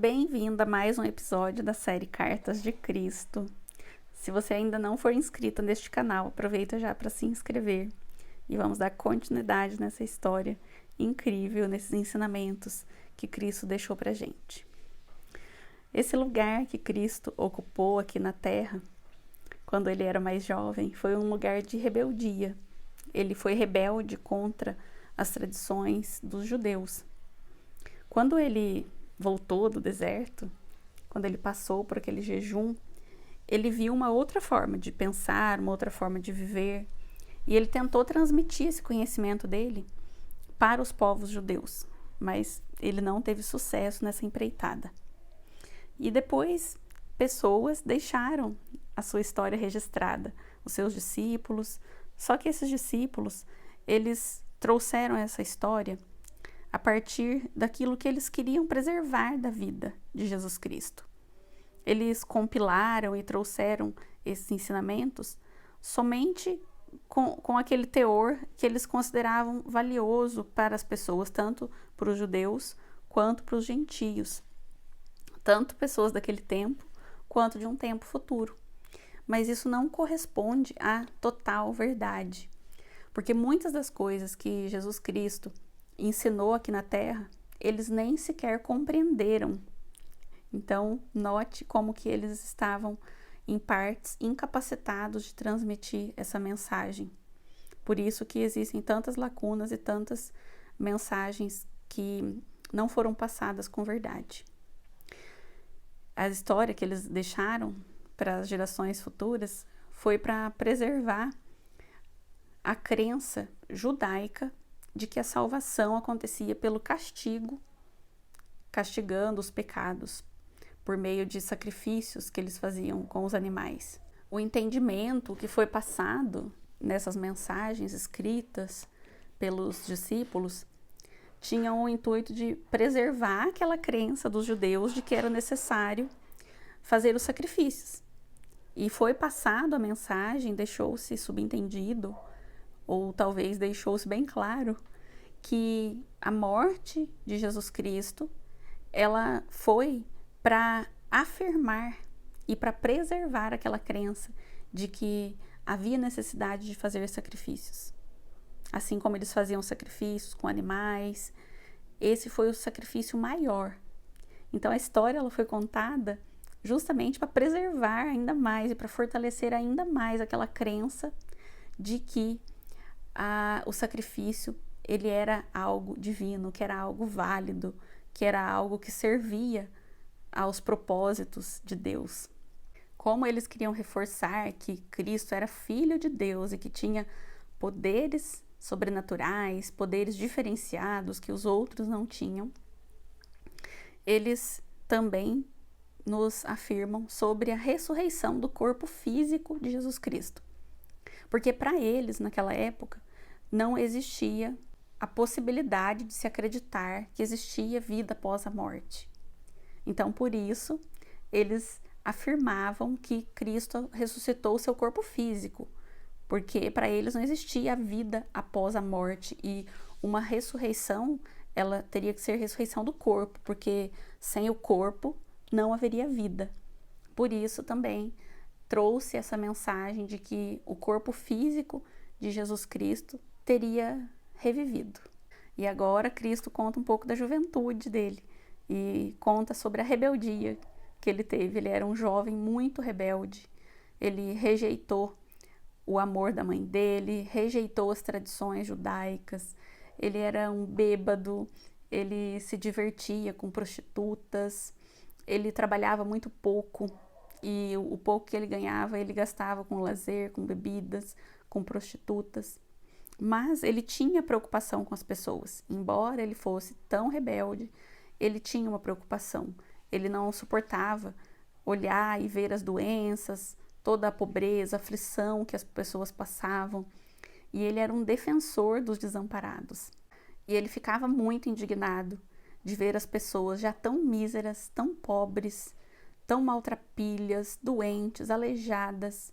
Bem-vindo a mais um episódio da série Cartas de Cristo. Se você ainda não for inscrito neste canal, aproveita já para se inscrever e vamos dar continuidade nessa história incrível, nesses ensinamentos que Cristo deixou para a gente. Esse lugar que Cristo ocupou aqui na Terra, quando ele era mais jovem, foi um lugar de rebeldia. Ele foi rebelde contra as tradições dos judeus. Quando ele voltou do deserto, quando ele passou por aquele jejum, ele viu uma outra forma de pensar, uma outra forma de viver, e ele tentou transmitir esse conhecimento dele para os povos judeus, mas ele não teve sucesso nessa empreitada. E depois, pessoas deixaram a sua história registrada, os seus discípulos, só que esses discípulos, eles trouxeram essa história a partir daquilo que eles queriam preservar da vida de Jesus Cristo. Eles compilaram e trouxeram esses ensinamentos somente com aquele teor que eles consideravam valioso para as pessoas, tanto para os judeus quanto para os gentios, tanto pessoas daquele tempo quanto de um tempo futuro. Mas isso não corresponde à total verdade, porque muitas das coisas que Jesus Cristo ensinou aqui na Terra, eles nem sequer compreenderam. Então, note como que eles estavam, em partes, incapacitados de transmitir essa mensagem. Por isso que existem tantas lacunas e tantas mensagens que não foram passadas com verdade. A história que eles deixaram para as gerações futuras foi para preservar a crença judaica de que a salvação acontecia pelo castigo, castigando os pecados, por meio de sacrifícios que eles faziam com os animais. O entendimento que foi passado nessas mensagens escritas pelos discípulos tinha o intuito de preservar aquela crença dos judeus de que era necessário fazer os sacrifícios. E foi passado a mensagem, deixou-se subentendido, ou talvez deixou-se bem claro, que a morte de Jesus Cristo, ela foi para afirmar e para preservar aquela crença de que havia necessidade de fazer sacrifícios. Assim como eles faziam sacrifícios com animais, esse foi o sacrifício maior. Então a história ela foi contada justamente para preservar ainda mais e para fortalecer ainda mais aquela crença de que o sacrifício ele era algo divino, que era algo válido, que era algo que servia aos propósitos de Deus. Como eles queriam reforçar que Cristo era filho de Deus e que tinha poderes sobrenaturais, poderes diferenciados que os outros não tinham, eles também nos afirmam sobre a ressurreição do corpo físico de Jesus Cristo. Porque para eles, naquela época, não existia a possibilidade de se acreditar que existia vida após a morte. Então, por isso, eles afirmavam que Cristo ressuscitou o seu corpo físico, porque para eles não existia a vida após a morte e uma ressurreição, ela teria que ser ressurreição do corpo, porque sem o corpo não haveria vida. Por isso também trouxe essa mensagem de que o corpo físico de Jesus Cristo teria revivido. E agora Cristo conta um pouco da juventude dele e conta sobre a rebeldia que ele teve. Ele era um jovem muito rebelde, ele rejeitou o amor da mãe dele, rejeitou as tradições judaicas, ele era um bêbado, ele se divertia com prostitutas, ele trabalhava muito pouco e o pouco que ele ganhava ele gastava com lazer, com bebidas, com prostitutas. Mas ele tinha preocupação com as pessoas. Embora ele fosse tão rebelde, ele tinha uma preocupação. Ele não suportava olhar e ver as doenças, toda a pobreza, a aflição que as pessoas passavam. E ele era um defensor dos desamparados. E ele ficava muito indignado de ver as pessoas já tão míseras, tão pobres, tão maltrapilhas, doentes, aleijadas,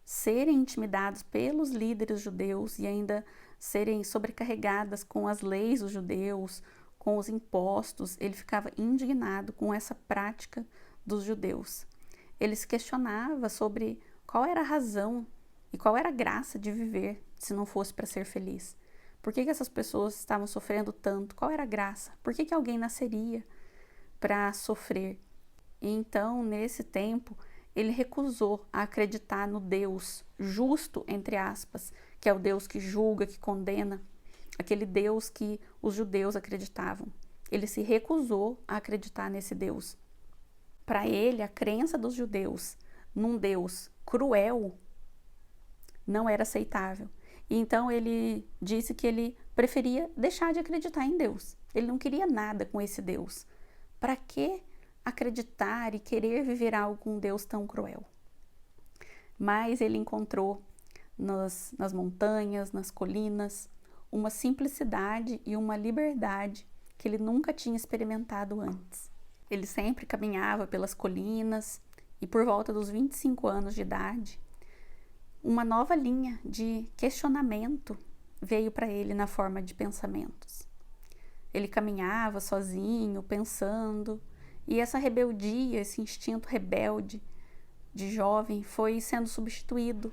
serem intimidados pelos líderes judeus e ainda serem sobrecarregadas com as leis dos judeus, com os impostos, ele ficava indignado com essa prática dos judeus. Ele se questionava sobre qual era a razão e qual era a graça de viver se não fosse para ser feliz. Por que essas pessoas estavam sofrendo tanto? Qual era a graça? Por que alguém nasceria para sofrer? E então, nesse tempo, ele recusou a acreditar no Deus justo, entre aspas, que é o Deus que julga, que condena, aquele Deus que os judeus acreditavam. Ele se recusou a acreditar nesse Deus. Para ele, a crença dos judeus num Deus cruel não era aceitável. E então ele disse que ele preferia deixar de acreditar em Deus. Ele não queria nada com esse Deus. Para que acreditar e querer viver algo com um Deus tão cruel? Mas ele encontrou nas montanhas, nas colinas, uma simplicidade e uma liberdade que ele nunca tinha experimentado antes. Ele sempre caminhava pelas colinas e por volta dos 25 anos de idade, uma nova linha de questionamento veio para ele na forma de pensamentos. Ele caminhava sozinho, pensando, e essa rebeldia, esse instinto rebelde de jovem foi sendo substituído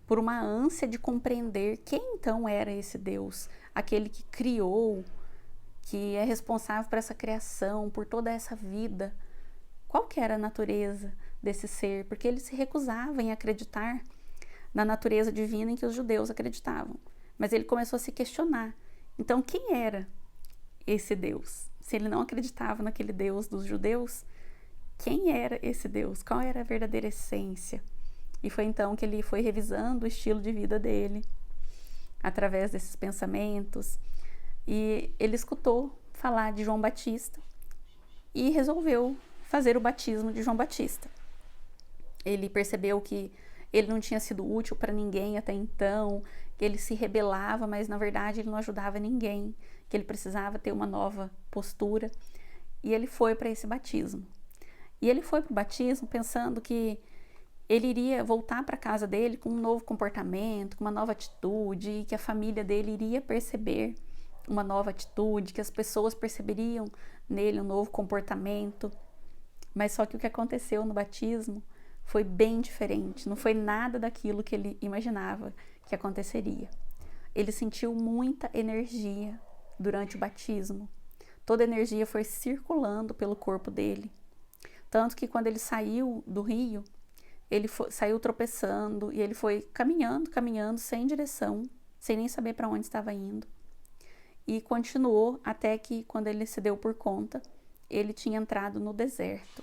por uma ânsia de compreender quem então era esse Deus, aquele que criou, que é responsável por essa criação, por toda essa vida. Qual que era a natureza desse ser? Porque ele se recusava em acreditar na natureza divina em que os judeus acreditavam. Mas ele começou a se questionar. Então, quem era esse Deus? Se ele não acreditava naquele Deus dos judeus, quem era esse Deus? Qual era a verdadeira essência? E foi então que ele foi revisando o estilo de vida dele, através desses pensamentos, e ele escutou falar de João Batista e resolveu fazer o batismo de João Batista. Ele percebeu que ele não tinha sido útil para ninguém até então, que ele se rebelava, mas na verdade ele não ajudava ninguém, que ele precisava ter uma nova postura, e ele foi para esse batismo. E ele foi para o batismo pensando que ele iria voltar para a casa dele com um novo comportamento, com uma nova atitude, e que a família dele iria perceber uma nova atitude, que as pessoas perceberiam nele um novo comportamento. Mas só que o que aconteceu no batismo foi bem diferente, não foi nada daquilo que ele imaginava que aconteceria. Ele sentiu muita energia durante o batismo. Toda a energia foi circulando pelo corpo dele. Tanto que quando ele saiu do rio, saiu tropeçando e ele foi caminhando sem direção, sem nem saber para onde estava indo. E continuou até que, quando ele se deu por conta, ele tinha entrado no deserto.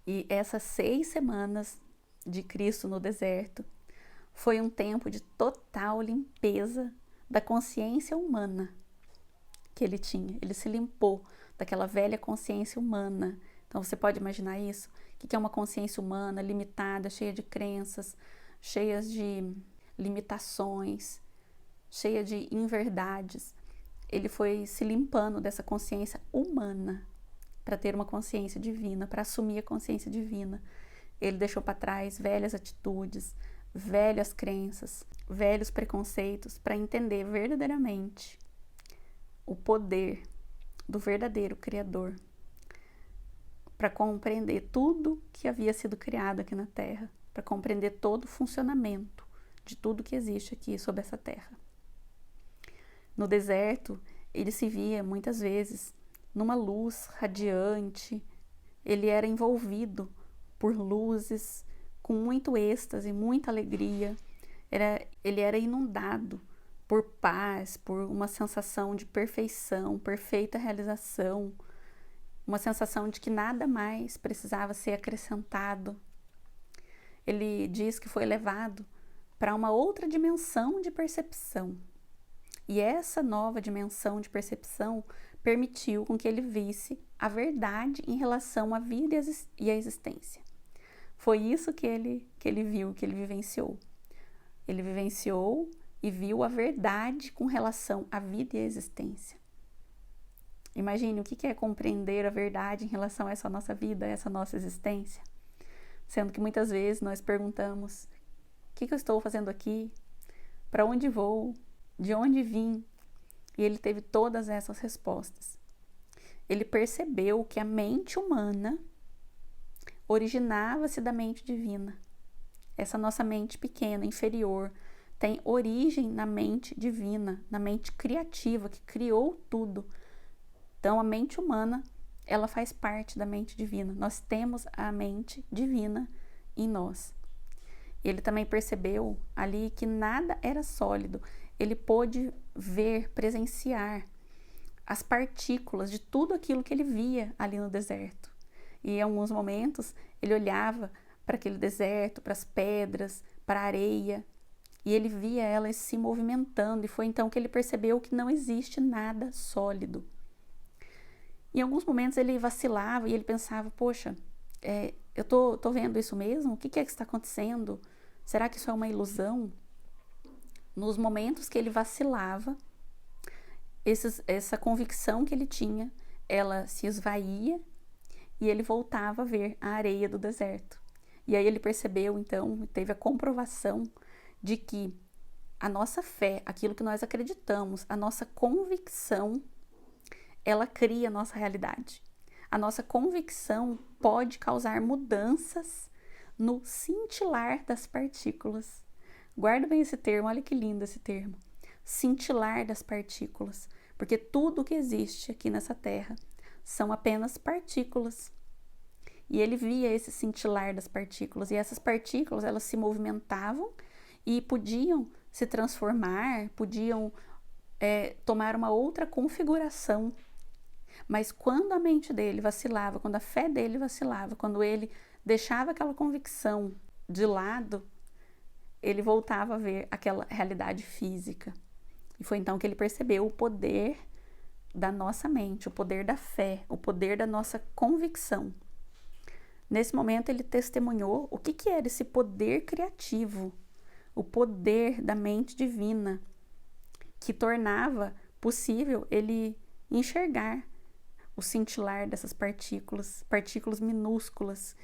E essas 6 semanas de Cristo no deserto foi um tempo de total limpeza da consciência humana que ele tinha. Ele se limpou daquela velha consciência humana. Então você pode imaginar isso? O que é uma consciência humana limitada, cheia de crenças, cheias de limitações, cheia de inverdades. Ele foi se limpando dessa consciência humana para ter uma consciência divina, para assumir a consciência divina. Ele deixou para trás velhas atitudes, velhas crenças, velhos preconceitos, para entender verdadeiramente o poder do verdadeiro Criador, para compreender tudo que havia sido criado aqui na Terra, para compreender todo o funcionamento de tudo que existe aqui sobre essa Terra. No deserto, ele se via muitas vezes numa luz radiante, ele era envolvido por luzes com muito êxtase, muita alegria, ele era inundado por paz, por uma sensação de perfeição, perfeita realização, uma sensação de que nada mais precisava ser acrescentado. Ele diz que foi levado para uma outra dimensão de percepção. E essa nova dimensão de percepção permitiu com que ele visse a verdade em relação à vida e à existência. Foi isso que ele viu, que ele vivenciou. Ele vivenciou e viu a verdade com relação à vida e à existência. Imagine o que é compreender a verdade em relação a essa nossa vida, a essa nossa existência. Sendo que muitas vezes nós perguntamos: o que eu estou fazendo aqui? Para onde vou? De onde vim? E ele teve todas essas respostas. ele percebeu que a mente humana originava-se da mente divina. Essa nossa mente pequena, inferior, tem origem na mente divina, na mente criativa, que criou tudo. Então, a mente humana, ela faz parte da mente divina. Nós temos a mente divina em nós. Ele também percebeu ali que nada era sólido. Ele pôde ver, presenciar as partículas de tudo aquilo que ele via ali no deserto. E em alguns momentos, ele olhava para aquele deserto, para as pedras, para a areia, e ele via elas se movimentando, e foi então que ele percebeu que não existe nada sólido. Em alguns momentos ele vacilava e ele pensava, poxa, eu tô vendo isso mesmo? O que é que está acontecendo? Será que isso é uma ilusão? Nos momentos que ele vacilava, essa convicção que ele tinha, ela se esvaía e ele voltava a ver a areia do deserto. E aí ele percebeu, então, teve a comprovação de que a nossa fé, aquilo que nós acreditamos, a nossa convicção, ela cria a nossa realidade. A nossa convicção pode causar mudanças no cintilar das partículas. Guarda bem esse termo, olha que lindo esse termo. Cintilar das partículas, porque tudo que existe aqui nessa terra são apenas partículas. E ele via esse cintilar das partículas, e essas partículas, elas se movimentavam e podiam se transformar, podiam tomar uma outra configuração. Mas quando a mente dele vacilava, quando a fé dele vacilava, quando ele deixava aquela convicção de lado, ele voltava a ver aquela realidade física. E foi então que ele percebeu o poder da nossa mente, o poder da fé, o poder da nossa convicção. Nesse momento ele testemunhou o que era esse poder criativo, o poder da mente divina, que tornava possível ele enxergar o cintilar dessas partículas, partículas minúsculas,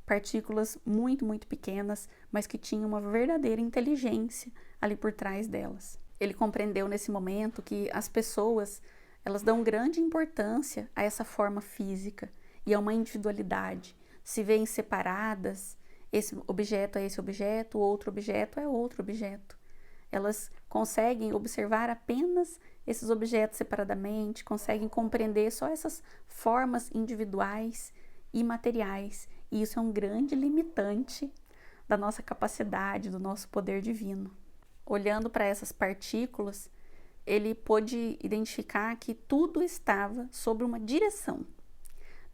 partículas muito, muito pequenas, mas que tinham uma verdadeira inteligência ali por trás delas. Ele compreendeu nesse momento que as pessoas, elas dão grande importância a essa forma física e a uma individualidade. Se veem separadas, esse objeto é esse objeto, o outro objeto é outro objeto. Elas conseguem observar apenas esses objetos separadamente, conseguem compreender só essas formas individuais e materiais. E isso é um grande limitante da nossa capacidade, do nosso poder divino. Olhando para essas partículas, ele pôde identificar que tudo estava sob uma direção.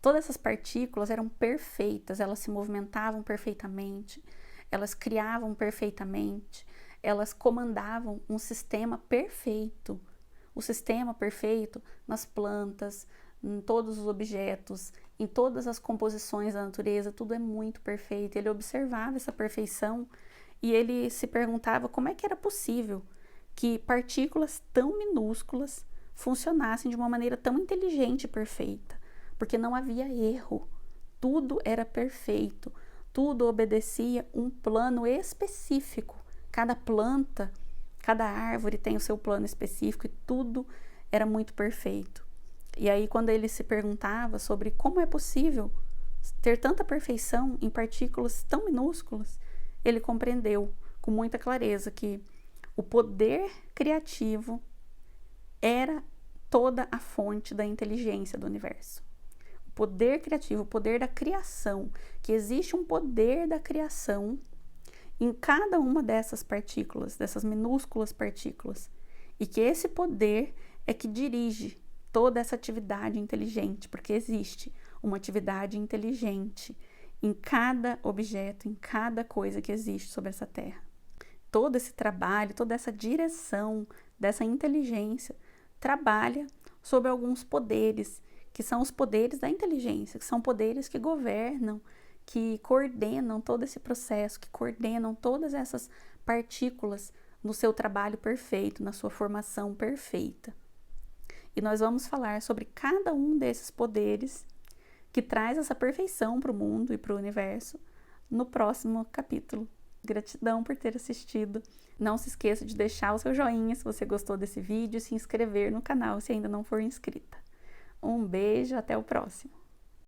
Todas essas partículas eram perfeitas, elas se movimentavam perfeitamente, elas criavam perfeitamente, elas comandavam um sistema perfeito. O sistema perfeito nas plantas, em todos os objetos, em todas as composições da natureza, tudo é muito perfeito. Ele observava essa perfeição e ele se perguntava como é que era possível que partículas tão minúsculas funcionassem de uma maneira tão inteligente e perfeita. Porque não havia erro, tudo era perfeito, tudo obedecia um plano específico. Cada planta, cada árvore tem o seu plano específico e tudo era muito perfeito. E aí, quando ele se perguntava sobre como é possível ter tanta perfeição em partículas tão minúsculas, ele compreendeu com muita clareza que o poder criativo era toda a fonte da inteligência do universo. Poder criativo, o poder da criação, que existe um poder da criação em cada uma dessas partículas, dessas minúsculas partículas, e que esse poder é que dirige toda essa atividade inteligente, porque existe uma atividade inteligente em cada objeto, em cada coisa que existe sobre essa terra. Todo esse trabalho, toda essa direção dessa inteligência trabalha sobre alguns poderes, que são os poderes da inteligência, que são poderes que governam, que coordenam todo esse processo, que coordenam todas essas partículas no seu trabalho perfeito, na sua formação perfeita. E nós vamos falar sobre cada um desses poderes que traz essa perfeição para o mundo e para o universo no próximo capítulo. Gratidão por ter assistido. Não se esqueça de deixar o seu joinha se você gostou desse vídeo e se inscrever no canal se ainda não for inscrita. Um beijo, até o próximo.